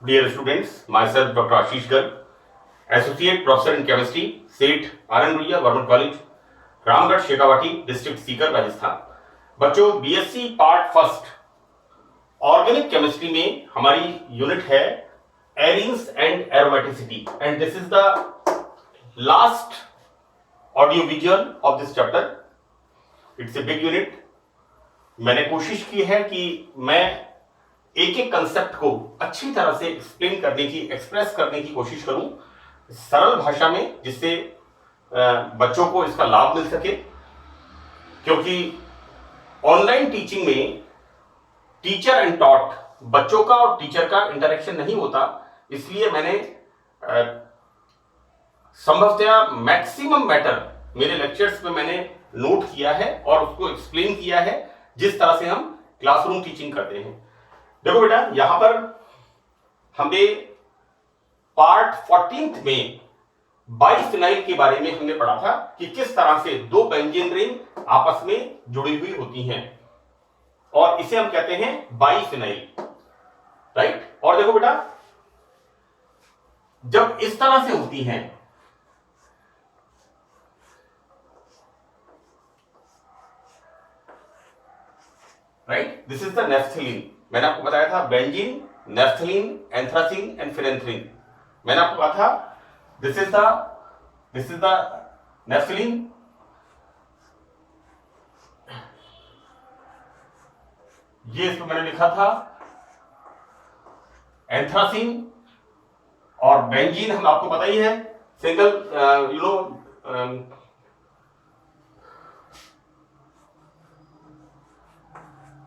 Dear students, myself Dr. Ashish Garg, Associate Professor in Chemistry, SET RN Ruia Government College, Ramgarh Shekhawati, district Sikar, Rajasthan. बच्चों, BSc part first organic chemistry में हमारी unit है arenes and aromaticity, and this is the last audio visual of this chapter. It's a big unit. मैंने कोशिश की है कि मैं एक एक कंसेप्ट को अच्छी तरह से एक्सप्लेन करने की, एक्सप्रेस करने की कोशिश करूं सरल भाषा में, जिससे बच्चों को इसका लाभ मिल सके। क्योंकि ऑनलाइन टीचिंग में टीचर एंड टॉट, बच्चों का और टीचर का इंटरेक्शन नहीं होता, इसलिए मैंने संभवतया मैक्सिमम मैटर मेरे लेक्चर्स में मैंने नोट किया है और उसको एक्सप्लेन किया है जिस तरह से हम क्लासरूम टीचिंग करते हैं। देखो बेटा, यहां पर हमने पार्ट 14 में बाइफिनाइल के बारे में हमने पढ़ा था कि किस तरह से दो बेंजीन रिंग आपस में जुड़ी हुई होती हैं, और इसे हम कहते हैं बाइफिनाइल, राइट। और देखो बेटा, जब इस तरह से होती हैं, right, this is the naphthalene. मैंने आपको बताया था benzene, naphthalene, anthracene and phenanthrene. मैंने आपको कहा था दिस इज द नेफ्थलीन, ये इसमें मैंने लिखा था एंथ्रासीन, और बेंजीन हम आपको पता ही है, single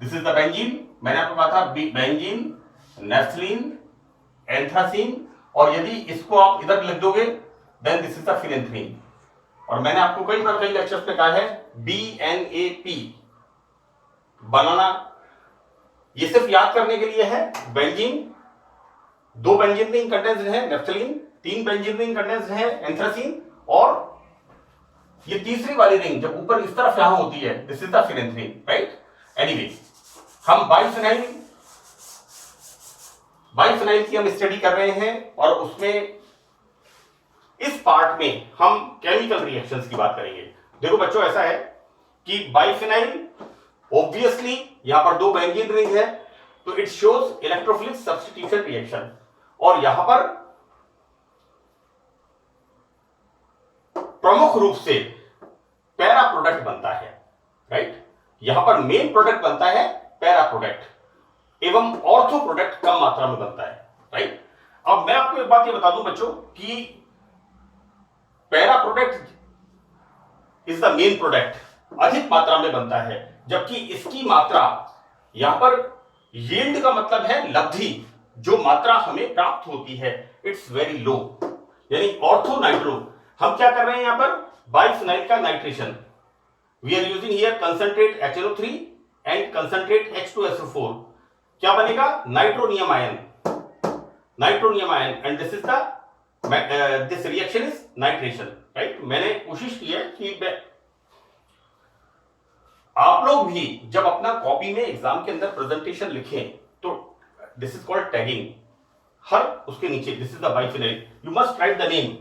this is the benzene. मैंने आपको कहा था बेंजीन, नेफ्थलीन, एंथ्रासीन, और यदि इसको आप इधर लिख दोगे then this is the phenanthrene. और मैंने आपको कई बार कई लेक्चर्स में कहा है BNAP, बनाना। ये सिर्फ याद करने के लिए है। बेंजीन, दो बेंजीन रिंग कंटेंस्ड है नेफ्थलीन, तीन बेंजीन रिंग कंटेंस्ड है एंथ्रासीन, और ये तीसरी वाली रिंग जब ऊपर इस तरफ यहां होती है, this is the phenanthrene, right. Anyway, हम बाइफिनाइल की हम स्टडी कर रहे हैं, और उसमें इस पार्ट में हम केमिकल रिएक्शंस की बात करेंगे। देखो बच्चों, ऐसा है कि बाइफिनाइल ऑब्वियसली यहां पर दो बेंजीन रिंग है, तो it shows electrophilic substitution reaction, और यहां पर प्रमुख रूप से पैरा प्रोडक्ट बनता है, राइट। यहां पर मेन प्रोडक्ट बनता है पैरा प्रोडक्ट, एवं ऑर्थो प्रोडक्ट कम मात्रा में बनता है, राइट। अब मैं आपको एक बात ये बता दूं बच्चों कि para product is the main product, अधिक मात्रा में बनता है, जबकि इसकी मात्रा यहां पर यील्ड का मतलब है लब्धि, जो मात्रा हमें प्राप्त होती है, इट्स वेरी लो, यानी ऑर्थो नाइट्रो। हम क्या कर रहे हैं यहां पर, बाइफिनाइल का nitration. We are using here concentrate HNO3 and concentrate H2SO4। क्या बनेगा, nitronium ion, and this is this reaction is nitration, right. मैंने कोशिश की है कि आप लोग भी जब अपना कॉपी में एग्जाम के अंदर प्रेजेंटेशन लिखें तो दिस इज कॉल्ड टैगिंग, हर उसके नीचे this is the biphenyl, you must write the name.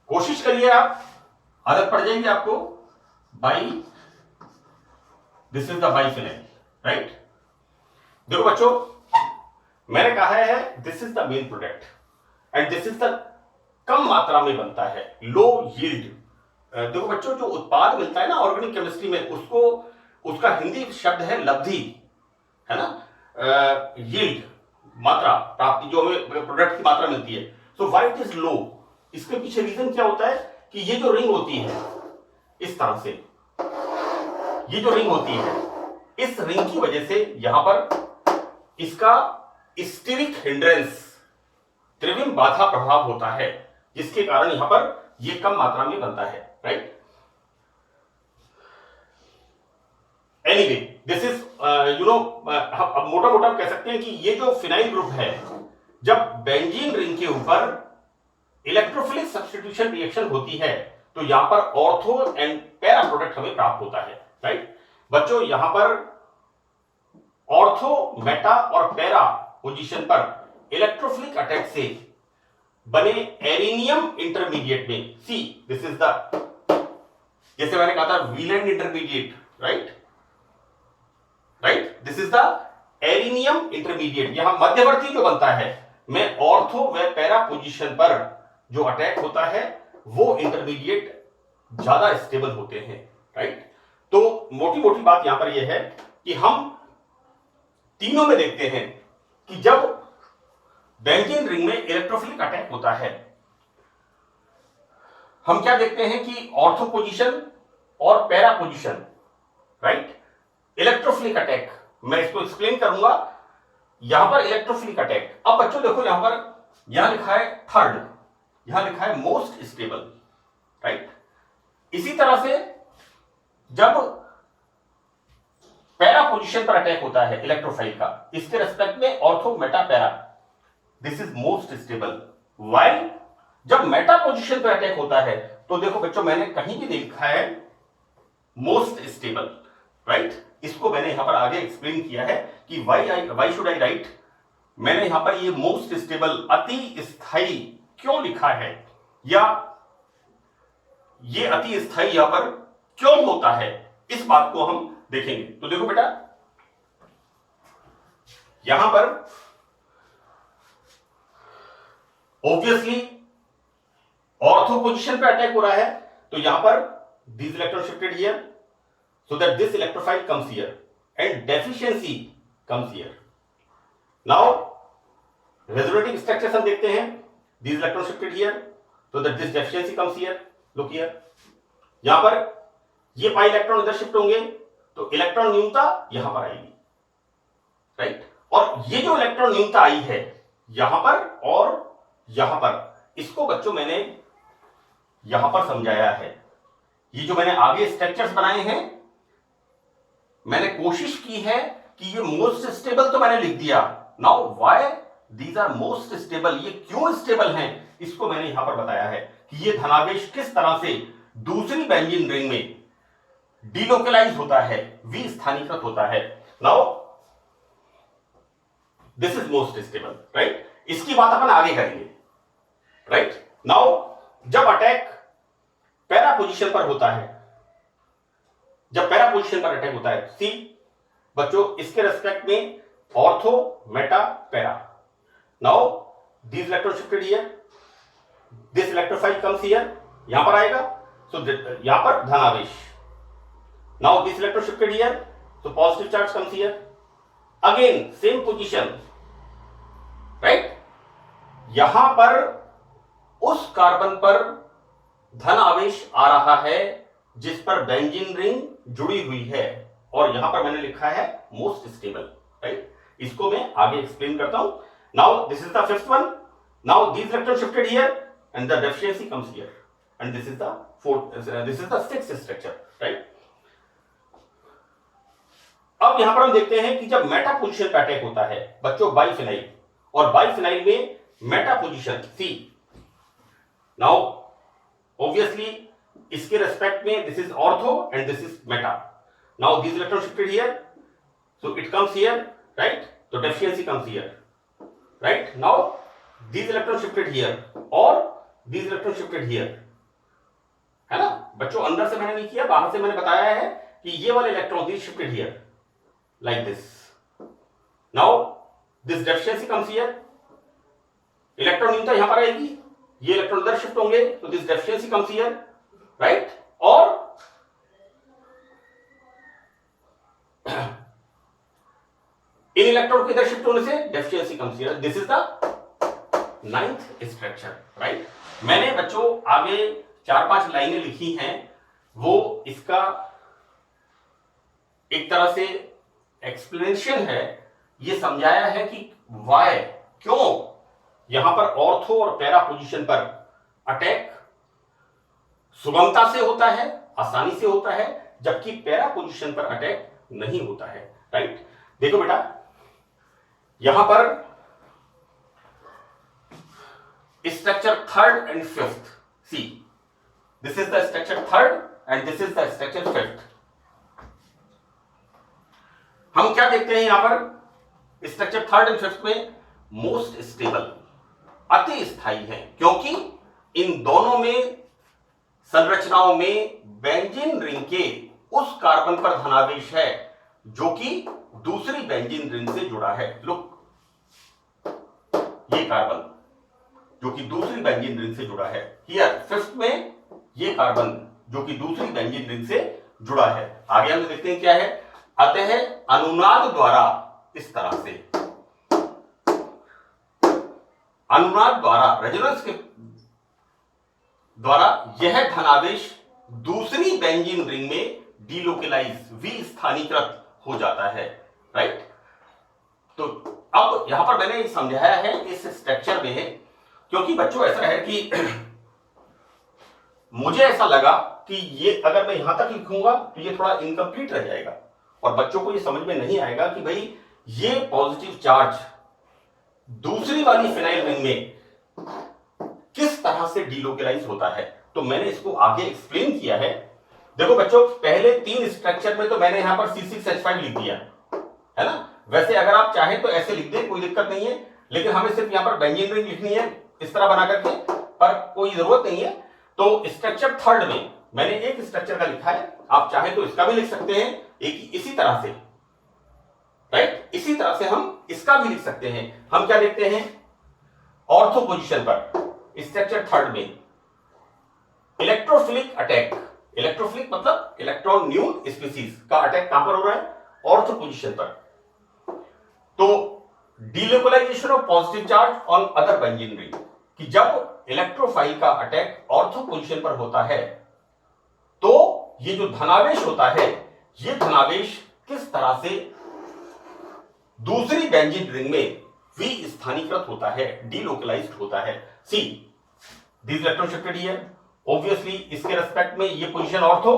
कोशिश करिए, आप आदत पड़ जाएगी आपको, this is the biphenyl, right. देखो बच्चों, मैंने कहा है this is the main product, and this is the कम मात्रा में बनता है, लो यील्ड। देखो बच्चों, जो उत्पाद मिलता है ना ऑर्गेनिक केमिस्ट्री में, उसका हिंदी शब्द है लब्धि, है ना। यील्ड, मात्रा प्राप्ति, जो हमें प्रोडक्ट की मात्रा मिलती है। So why it is low, इसके पीछे रीजन क्या होता है कि ये जो रिंग होती है इस तरह से, ये जो रिंग होती है, इस रिंग की वजह से यहां पर इसका स्टीरिक हिंड्रेंस, त्रिविम बाधा प्रभाव होता है, जिसके कारण यहां पर यह कम मात्रा में बनता है, राइट। एनीवे, दिस इज अब मोटा मोटा हम कह सकते हैं कि ये जो फिनाइल ग्रुप है, जब बेंजीन रिंग के ऊपर इलेक्ट्रोफिलिक सब्स्टिट्यूशन रिएक्शन होती है, तो यहां पर ऑर्थो एंड पैरा प्रोडक्ट हमें प्राप्त होता है, राइट। बच्चों, यहां पर ऑर्थो, मेटा और पैरा पोजीशन पर इलेक्ट्रोफिलिक अटैक से बने एरिनियम इंटरमीडिएट में, सी दिस इज द, जैसे मैंने कहा था Wheland intermediate, right, this is the arenium intermediate. यहां मध्यवर्ती जो बनता है में ऑर्थो व पैरा पोजीशन पर जो अटैक होता है वो इंटरमीडिएट ज्यादा स्टेबल होते हैं, राइट। तो मोटी मोटी बात यहां पर यह है कि हम तीनों में देखते हैं कि जब बेंजीन रिंग में इलेक्ट्रोफिलिक अटैक होता है, हम क्या देखते हैं कि ऑर्थो पोजीशन और para position, right. Electrophilic attack मैं इसको एक्सप्लेन करूंगा। यहां पर इलेक्ट्रोफिलिक अटैक, अब बच्चों देखो यहां पर, यहां लिखा है थर्ड, यहां लिखा है मोस्ट स्टेबल, राइट। इसी तरह से जब पैरा पोजीशन पर अटैक होता है इलेक्ट्रोफाइल का, इसके रेस्पेक्ट में ortho meta para, this is most stable. While जब मेटा पोजीशन पर अटैक होता है तो देखो बच्चों मैंने कहीं भी नहीं लिखा है मोस्ट स्टेबल, राइट। इसको मैंने यहां पर आगे एक्सप्लेन किया है कि वाई शुड आई राइट, मैंने यहां पर ये मोस्ट स्टेबल अति स्थायी क्यों लिखा है, या ये अति स्थायी यहां पर क्यों होता है, इस बात को हम देखेंगे। तो देखो बेटा यहां पर ऑब्वियसली ऑर्थो पोजीशन पे अटैक हो रहा है, तो यहां पर this electron shifted here so that this electrophile comes here and deficiency comes here. Now resonating structures हम देखते हैं, these electron shifted here so that this deficiency comes here. Look here, यहां पर ये पाई इलेक्ट्रॉन इधर shift होंगे तो electron न्यूनता यहां पर आएगी, राइट। और ये जो इलेक्ट्रॉन न्यूनता आई है यहां पर और यहां पर, इसको बच्चों मैंने यहां पर समझाया है। ये जो मैंने आगे स्ट्रक्चर्स बनाए हैं, मैंने कोशिश की है कि ये मोस्ट स्टेबल तो मैंने लिख दिया, now why these are most stable, ये क्यों स्टेबल हैं, इसको मैंने यहां पर बताया है कि ये धनावेश किस तरह से दूसरी बेंजीन रिंग में डिलोकलाइज होता है, विस्थानीकृत होता है। Now this is most stable, right. इसकी बात अपन आगे करेंगे, राइट। नाउ जब अटैक पैरा पोजीशन पर होता है, जब पैरा पोजीशन पर अटैक होता है, सी बच्चों इसके रेस्पेक्ट में ortho meta para, now this electron shifted here, this electrophile comes here, यहां पर आएगा, सो यहां पर धनावेश, now this electron shifted here, so positive charge comes here, again same position, right. यहां पर उस कार्बन पर धन आवेश आ रहा है जिस पर बेंजीन रिंग जुड़ी हुई है, और यहां पर मैंने लिखा है मोस्ट स्टेबल, राइट। इसको मैं आगे एक्सप्लेन करता हूं। Now this is the fifth one, now this electron shifted here and the deficiency comes here and this is the fourth, this is the sixth structure, right. अब यहां पर हम देखते हैं कि जब मेटा पोजीशन पे अटैक होता है बच्चों बाइफिनाइल, और बाइफिनाइल में meta position see, now obviously इसके रेस्पेक्ट में this is ortho and this is meta, now this electron shifted here so it comes here, right, तो deficiency comes here, right. Now this electron shifted here और this electron shifted here, है ना बच्चों, अंदर से मैंने नहीं किया, बाहर से मैंने बताया है कि ये वाले electron this shifted here like this, now this deficiency comes here, electron न्यूनता यहां पर आएगी, ये इलेक्ट्रॉन इधर शिफ्ट होंगे तो this deficiency comes here, right, और इन इलेक्ट्रॉन को इधर शिफ्ट होने से deficiency comes here, this is the ninth structure, right. मैंने बच्चों आगे 4-5 लाइनें लिखी हैं, वो इसका एक तरह से एक्सप्लेनेशन है, ये समझाया है कि वाई, क्यों यहां पर ऑर्थो और पैरा पोजीशन पर अटैक सुगमता से होता है, आसानी से होता है, जबकि पैरा पोजीशन पर अटैक नहीं होता है, राइट। देखो बेटा यहां पर structure third and fifth, see this is the structure third and this is the structure fifth. हम क्या देखते हैं यहां पर स्ट्रक्चर थर्ड एंड फिफ्थ में मोस्ट स्टेबल, अति स्थायी हैं, क्योंकि इन दोनों में संरचनाओं में बेंजीन रिंग के उस कार्बन पर धनावेश है जो कि दूसरी बेंजीन रिंग से जुड़ा है। लुक, ये कार्बन जो कि दूसरी बेंजीन रिंग से जुड़ा है, हियर फिफ्थ में ये कार्बन जो कि दूसरी बेंजीन रिंग से जुड़ा है। आगे हम देखते हैं क्या है। अतः अनुनाद द्वारा, इस तरह से अनुनाद द्वारा, रेजोनेंस के द्वारा यह धनावेश दूसरी बेंजीन रिंग में डीलोकलाइज, विस्थानीकृत हो जाता है, राइट। तो अब यहां पर मैंने समझाया है इस स्ट्रक्चर में, क्योंकि बच्चों ऐसा है कि मुझे ऐसा लगा कि ये अगर मैं यहां तक लिखूंगा तो ये थोड़ा इनकम्प्लीट रह जाएगा और बच्चों को ये समझ में नहीं आएगा कि भाई ये पॉजिटिव चार्ज दूसरी वाली फिनाइल रिंग में किस तरह से डीलोकलाइज होता है। तो मैंने इसको आगे एक्सप्लेन किया है। देखो बच्चों, पहले 3 स्ट्रक्चर में तो मैंने यहां पर C6H5 लिख दिया है ना। वैसे अगर आप चाहें तो ऐसे लिख दें, कोई दिक्कत नहीं है, लेकिन हमें सिर्फ यहां पर बेंजीन रिंग लिखनी है इस तरह बना करके, पर कोई जरूरत नहीं है। तो स्ट्रक्चर थर्ड में मैंने एक स्ट्रक्चर का लिखा है, आप चाहें तो इसका भी लिख सकते हैं, एक इसी तरह से, राइट। इसी तरह से हम इसका भी लिख सकते हैं। हम क्या देखते हैं, ऑर्थो पोजीशन पर स्ट्रक्चर थर्ड में इलेक्ट्रोफिलिक अटैक, इलेक्ट्रोफिलिक मतलब इलेक्ट्रॉन न्यून स्पीसीज का अटैक कहां पर हो रहा है, ऑर्थो पोजीशन पर। तो delocalization of positive charge on other benzene ring, कि जब इलेक्ट्रोफाइल का अटैक ऑर्थो पोजीशन पर होता है तो ये जो धनावेश होता है, ये धनावेश किस तरह से दूसरी बेंजीन रिंग में विस्थानीकृत होता है, डीलोकलाइज्ड होता है। See this electron shifted here, obviously इसके रेस्पेक्ट में ये position ortho,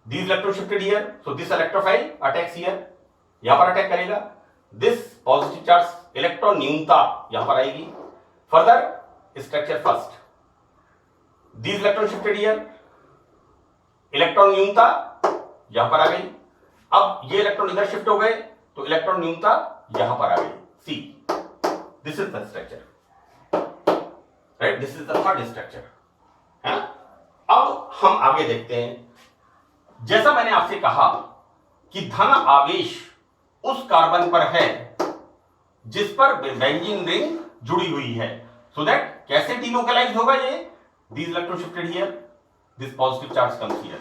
this electron shifted here, so this electrophile attacks here, यहां पर अटैक करेगा। दिस पॉजिटिव चार्ज इलेक्ट्रॉन न्यूनता यहां पर आएगी। Further structure first, this electron shifted here, electron न्यूनता यहां पर आ गई। अब ये इलेक्ट्रॉन इधर शिफ्ट हो गए तो इलेक्ट्रॉन न्यूनता यहां पर आ गई। See this is the structure, right, this is the third structure, है ना। अब हम आगे देखते हैं। जैसा मैंने आपसे कहा कि धन आवेश उस कार्बन पर है जिस पर बेंजीन रिंग जुड़ी हुई है, सो दैट कैसे डीलोकलाइज होगा ये, this electron shifted here, this positive charge comes here.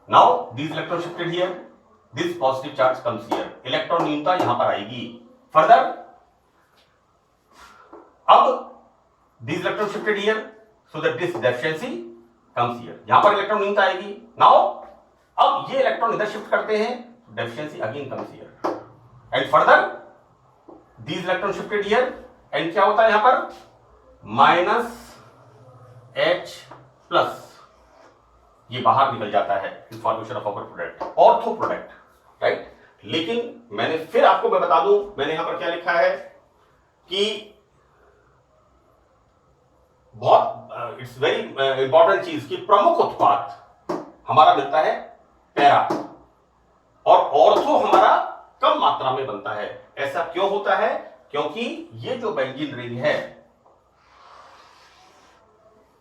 Now this electron shifted here, this positive charge comes here. Electron न्यूनता यहां पर आएगी। फर्दर अब this electron shifted here, so that this deficiency comes here. यहां पर electron न्यूनता आएगी। Now अब ये इलेक्ट्रॉन इधर शिफ्ट करते हैं, deficiency again comes here. And further this electron shifted here, and क्या होता है यहां पर, माइनस H प्लस, ये बाहर निकल जाता है in formation of upper product, ortho product, right. लेकिन मैंने फिर आपको मैं बता दूं, मैंने यहां पर क्या लिखा है कि बहुत इट्स वेरी इंपॉर्टेंट चीज कि प्रमुख उत्पाद हमारा मिलता है पैरा और ऑर्थो हमारा कम मात्रा में बनता है। ऐसा क्यों होता है, क्योंकि ये जो बेंजीन रिंग है,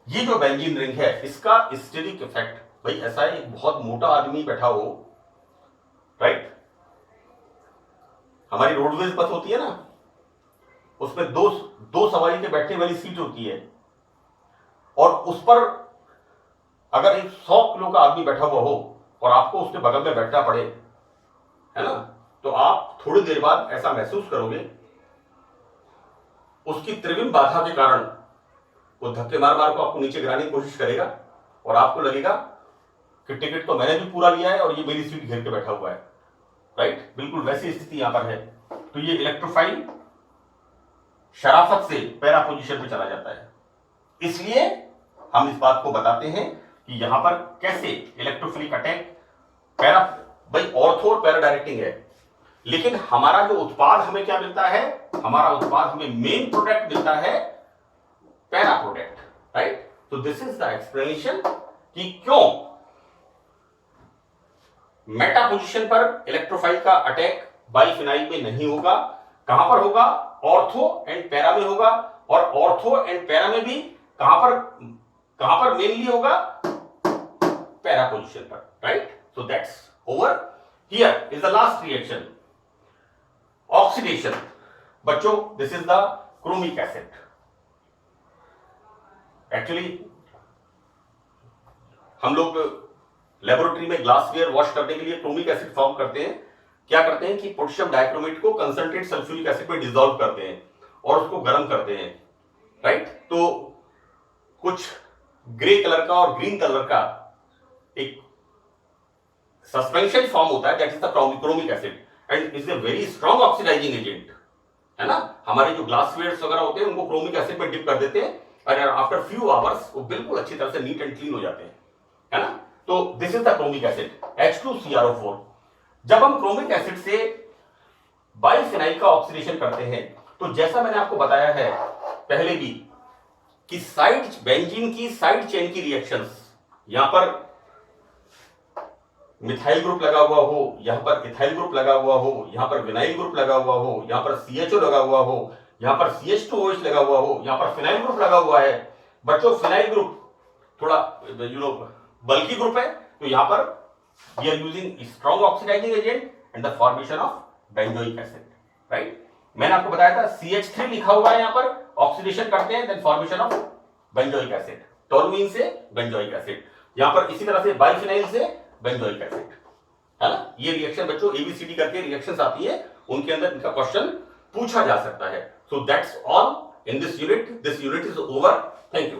ये जो बेंजीन रिंग है, इसका स्टेरिक इफेक्ट, भाई ऐसा एक बहुत मोटा आदमी बैठा हो, राइट, हमारी रोडवेज बस होती है ना, उसमें दो सवारी के बैठने वाली सीट होती है और उस पर अगर एक 100 किलो का आदमी बैठा हुआ हो और आपको उसके बगल में बैठना पड़े, है ना, तो आप थोड़ी देर बाद ऐसा महसूस करोगे उसकी त्रिविम बाधा के कारण वो धक्के मार मार को आपको नीचे गिराने की कोशिश करेगा और आपको लगेगा कि टिकट तो मैंने भी पूरा लिया है और ये मेरी सीट घेर के बैठा हुआ है, राइट। बिल्कुल वैसी स्थिति यहां पर है। तो ये इलेक्ट्रोफाइल शराफत से पैरा पोजीशन पे चला जाता है। इसलिए हम इस बात को बताते हैं कि यहां पर कैसे इलेक्ट्रोफिलिक अटैक, पैरा, भाई ऑर्थो और पैरा डायरेक्टिंग है, लेकिन हमारा जो उत्पाद हमें क्या मिलता है, हमारा उत्पाद हमें मेन प्रोडक्ट मिलता है पैरा प्रोडक्ट, राइट। तो दिस इज द एक्सप्लेनेशन कि क्यों मेटा पोजीशन पर इलेक्ट्रोफाइल का अटैक बाइफिनाइल में नहीं होगा, कहां पर होगा? ऑर्थो एंड पैरा में होगा, और ऑर्थो एंड पैरा में भी कहां पर मेनली होगा? पैरा पोजीशन पर, right? So that's over. Here is the last reaction, oxidation. बच्चों, this is the chromic acid. Actually हम लोग लेबोरेटरी में ग्लासवेयर वॉश करने के लिए क्रोमिक एसिड फॉर्म करते हैं. क्या करते हैं कि पोटेशियम डाइक्रोमेट को कंसंट्रेट सल्फ्यूरिक एसिड में डिसॉल्व करते हैं और उसको गर्म करते हैं, राइट? तो कुछ ग्रे कलर का और ग्रीन कलर का एक सस्पेंशन फॉर्म होता है, that is the chromic acid, and is a very strong oxidizing agent, है ना? हमारे जो ग्लासवेयर्स वगैरह होते हैं उनको क्रोमिक एसिड में डिप कर देते हैं और आफ्टर फ्यू आवर्स वो बिल्कुल अच्छी तरह से नीट एंड क्लीन हो जाते हैं, है ना? तो this is the chromic acid, H2CrO4. जब हम क्रोमिक एसिड से बाइफिनाइल का ऑक्सीडेशन करते हैं तो जैसा मैंने आपको बताया है पहले भी कि साइड बेंजीन की साइड चेन की रिएक्शंस, यहां पर मिथाइल ग्रुप लगा हुआ हो, यहां पर इथाइल ग्रुप लगा हुआ हो, यहां पर विनाइल ग्रुप लगा हुआ हो, यहां पर CHO लगा हुआ हो, यहां पर CH2OH लगा हुआ हो, यहां पर फिनाइल ग्रुप लगा हुआ है. बच्चों, फिनाइल ग्रुप थोड़ा बल्की ग्रुप है, तो यहां पर we are using strong oxidizing agent and the formation of benzoic acid, right? मैंने आपको बताया था CH3 लिखा हुआ है यहां पर, ऑक्सीडेशन करते हैं, then formation of benzoic acid, toluene से बेंजोइक एसिड. यहां पर इसी तरह से बाइफिनाइल से बेंजोइक एसिड, है ना? ये रिएक्शन बच्चों ABCD करके रिएक्शंस आती है, उनके अंदर इनका क्वेश्चन पूछा जा सकता है. So that's all in this unit. This unit is over. Thank you.